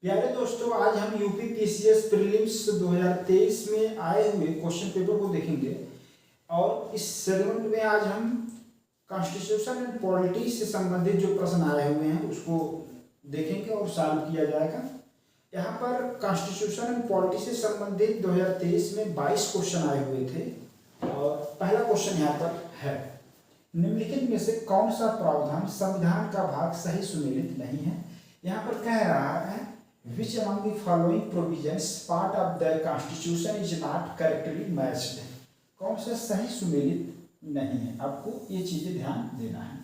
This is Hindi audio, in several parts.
प्यारे दोस्तों, आज हम यूपी पीसीएस प्रीलिम्स 2023 में आए हुए क्वेश्चन पेपर को देखेंगे। और इस सेगमेंट में आज हम कॉन्स्टिट्यूशन एंड पॉलिटी से संबंधित जो प्रश्न आए हुए हैं उसको देखेंगे और सॉल्व किया जाएगा। यहाँ पर कॉन्स्टिट्यूशन एंड पॉलिटी से संबंधित 2023 में 22 क्वेश्चन आए हुए थे। और पहला क्वेश्चन यहाँ पर है, निम्नलिखित में से कौन सा प्रावधान संविधान का भाग सही सुमेलित नहीं है। यहाँ पर कह रहा है Which among the following provisions part of the Constitution is not correctly matched? कौन सा सही सुमेलित नहीं है, आपको ये चीजें ध्यान देना है।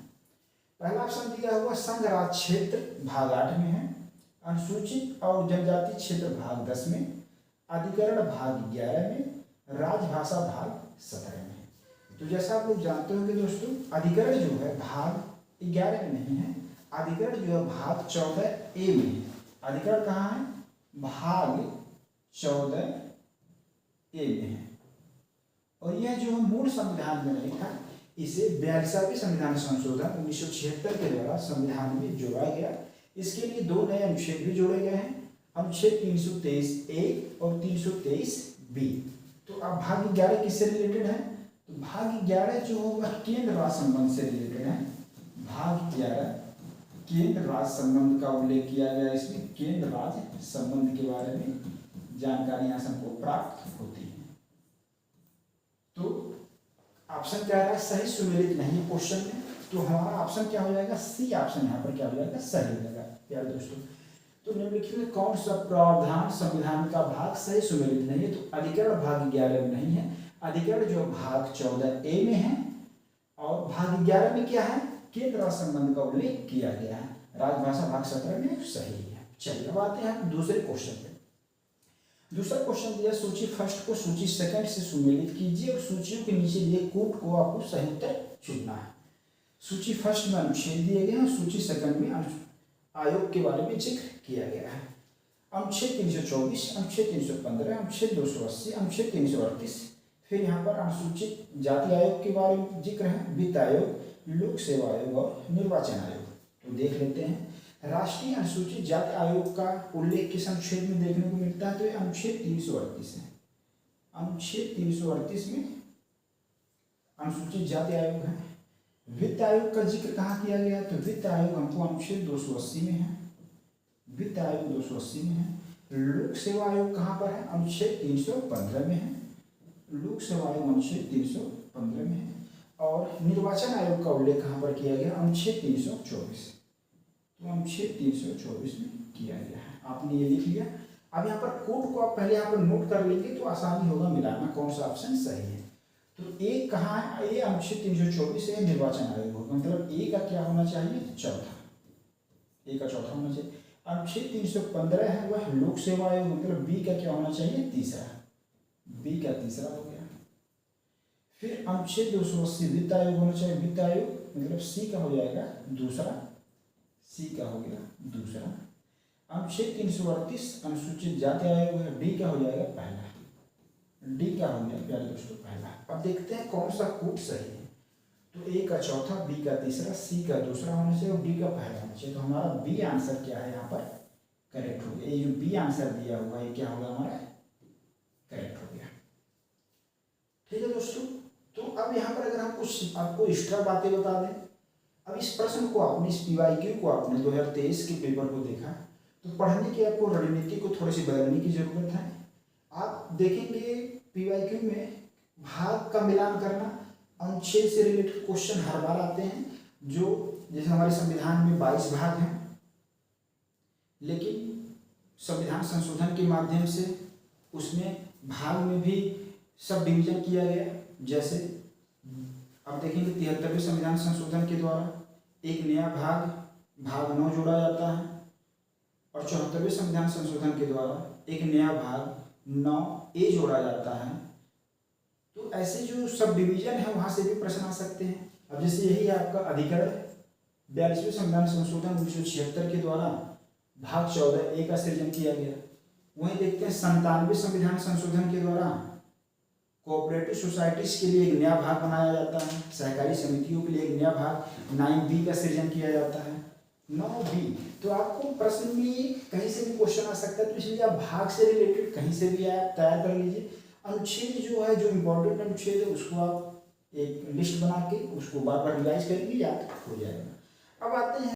पहला ऑप्शन दिया हुआ संघ राज क्षेत्र भाग 8 में है, अनुसूचित और जनजाति क्षेत्र भाग 10 में, अधिकरण भाग 11 में, राजभाषा भाग 17 में। तो जैसा आप लोग जानते होंगे दोस्तों, अधिकरण जो है भाग 11 में नहीं है, अधिकरण जो है भाग 14A में है। अधिकरण कहाँ है? भाग 14A में है। और यह जो मूल संविधान में नहीं था, इसे 42वें संविधान संशोधन 1976 के द्वारा संविधान में जोड़ा गया। इसके लिए 2 नए अनुच्छेद भी जोड़े गए हैं, अनुच्छेद 323A और 323B। तो अब भाग 11 किससे रिलेटेड है? तो भाग 11 जो होगा केंद्र राज्य संबंध से रिलेटेड है। भाग 11 केंद्र राज्य संबंध का उल्लेख किया गया। इसमें केंद्र राज्य संबंध के बारे में जानकारियां हमको प्राप्त होती हैं। तो ऑप्शन क्या है? सही सुमेलित नहीं क्वेश्चन में। तो हमारा ऑप्शन क्या हो जाएगा? सी ऑप्शन यहाँ पर क्या हो जाएगा? सही हो जाएगा। प्यारे दोस्तों, तो निम्नलिखित में कौन सा प्रावधान संविधान का भाग सही सुमेलित नहीं है? तो अधिकरण भाग 11 में नहीं है, अधिकरण जो भाग 14A में है। और भाग 11 में क्या है? केंद्र राज्य संबंध का उल्लेख किया गया है। राजभाषा भाग 17 में सही है। चलिए अब आते हैं दूसरे क्वेश्चन पे। दूसरा क्वेश्चन दिया, सूची फर्स्ट को सूची सेकंड से सुमेलित कीजिए और सूचियों के नीचे दिए कूट को आपको सही उत्तर चुनना है। सूची फर्स्ट में अनुच्छेद दिए गए हैं, सूची सेकंड में आयोग के बारे में जिक्र किया गया है। अनुच्छेद 324, अनुच्छेद 315, अनुच्छेद 280, अनुच्छेद 338। फिर यहाँ पर अनुसूचित जाति आयोग के बारे में जिक्र है, वित्त आयोग, लोक सेवा आयोग और निर्वाचन आयोग। तो देख लेते हैं। राष्ट्रीय अनुसूचित जाति आयोग का उल्लेख किस अनुच्छेद में देखने को मिलता है? तो ये अनुच्छेद 338 है। अनुच्छेद 338 में अनुसूचित जाति आयोग है। वित्त आयोग का जिक्र कहाँ किया गया? तो वित्त आयोग हमको अनुच्छेद 280 में है। वित्त आयोग 280 में है। लोक सेवा आयोग कहाँ पर है? अनुच्छेद 315 में है। लोक सेवा आयोग अनुच्छेद 315 में है। और निर्वाचन आयोग का उल्लेख कहाँ पर किया गया? अनुच्छेद 324। तो अनुच्छेद 324 में किया गया है। आपने ये लिख लिया। अब यहाँ पर कोड को आप पहले यहाँ पर नोट कर लेंगे तो आसानी होगा मिलाना कौन सा ऑप्शन सही है। तो ए कहाँ है? ये अनुच्छेद 324 है, निर्वाचन आयोग होगा। मतलब ए का क्या होना चाहिए? चौथा। ए का चौथा होना चाहिए। अनुच्छेद 315 है वह लोक सेवा आयोग, मतलब बी का क्या होना चाहिए? तीसरा। बी का तीसरा हो गया। फिर अनुच्छेद 280 वित्त आयोग होना चाहिए। वित्त आयोग मतलब सी का हो जाएगा दूसरा। सी का हो गया दूसरा। अनुच्छेद 338 अनुसूचित जाति आयोग है, डी का हो जाएगा पहला। डी का हो गया प्यारे दोस्तों पहला। अब देखते हैं कौन सा कूट सही है। तो ए का चौथा, बी का तीसरा, सी का दूसरा होना चाहिए और डी का पहला होना चाहिए। तो हमारा बी आंसर क्या है यहाँ पर? करेक्ट हो गया। ये जो बी आंसर दिया हुआ ये क्या होगा? हमारा करेक्ट हो गया। ठीक है दोस्तों, तो अब यहाँ पर अगर हम कुछ आपको एक्स्ट्रा बातें बता दें। अब इस प्रश्न को आपने, इस PYQ को आपने 2023 के पेपर को देखा तो पढ़ने की आपको रणनीति को थोड़ी सी बदलने की जरूरत है। आप देखेंगे PYQ में भाग का मिलान करना, अनुच्छेद से रिलेटेड क्वेश्चन हर बार आते हैं। जो जैसे हमारे संविधान में 22 भाग हैं, लेकिन संविधान संशोधन के माध्यम से उसमें भाग में भी सब डिवीजन किया गया। जैसे अब देखेंगे 73वें संविधान संशोधन के द्वारा एक नया भाग 9 जोड़ा जाता है और 74वें संविधान संशोधन के द्वारा एक नया भाग 9A जोड़ा जाता है। तो ऐसे जो सब डिवीजन है वहाँ से भी प्रश्न आ सकते हैं। अब जैसे यही है आपका अधिकरण, 42वें संविधान संशोधन 1976 के द्वारा भाग 14A का सृजन किया गया। वहीं देखते हैं 97वें संविधान संशोधन के द्वारा कोऑपरेटिव सोसाइटीज के लिए एक नया भाग बनाया जाता है। सहकारी समितियों के लिए एक नया भाग 9B का सृजन किया जाता है। 9B। तो आपको प्रश्न में कहीं से भी क्वेश्चन आ सकता है, तो इसलिए आप भाग से रिलेटेड कहीं से भी आप तैयार कर लीजिए। अनुच्छेद जो है, जो इम्पोर्टेंट अनुच्छेद है, उसको आप एक लिस्ट बना के उसको बार बार रिवाइज करेंगे, याद हो जाएगा। अब आते हैं